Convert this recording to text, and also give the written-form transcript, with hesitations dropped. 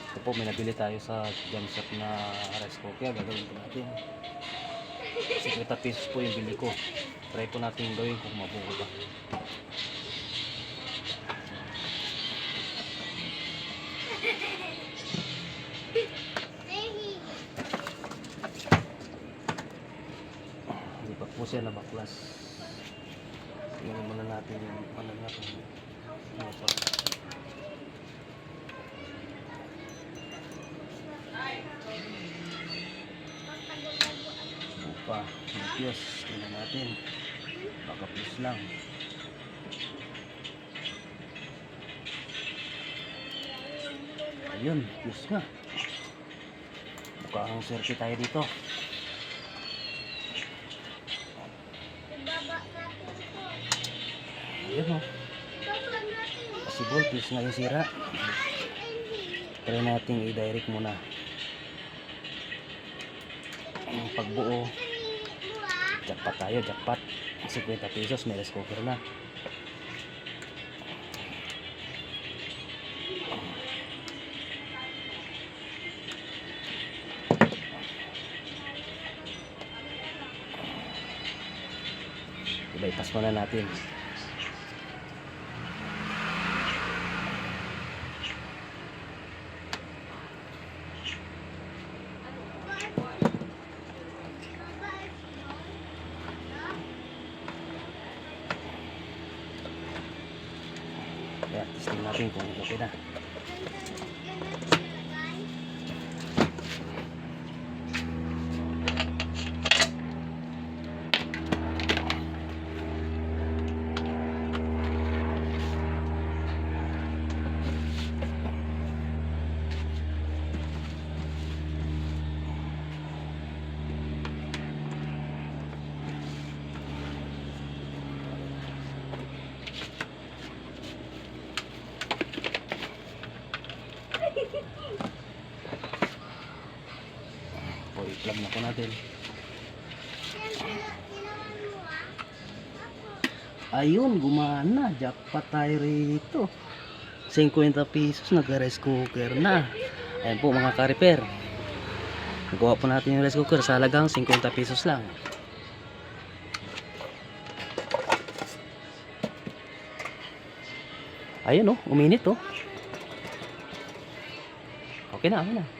Ito po, may nabili tayo sa jam shop na rice cooker. Gagawin po natin. 50 pesos po yung bili ko. Try po natin gawin kung mabuo ba. Hindi pa po siya nabaklas. Tingnan muna natin yung ano natin. Ano pa. Pa, Diyos, tingnan natin. Baka plus lang. Ayun, Diyos nga. Mukhang swerte tayo dito. Ayun o. Possible, please nga yung sira. Try natin i-direct muna. Ang pagbuo. Jackpot tayo, jackpot. 50 pesos, may rice cooker na. I-bypass muna natin. Kaya testing natin kung okay na. O, i-plug na po natin. Ayun, gumana. Jackpot tayo rito. 50 pesos, nag-rice cooker na. Ayan po mga ka-repair. Nagawa po natin yung rice cooker sa halagang 50 pesos lang. Ayun o, uminit o. Okay na, okay na.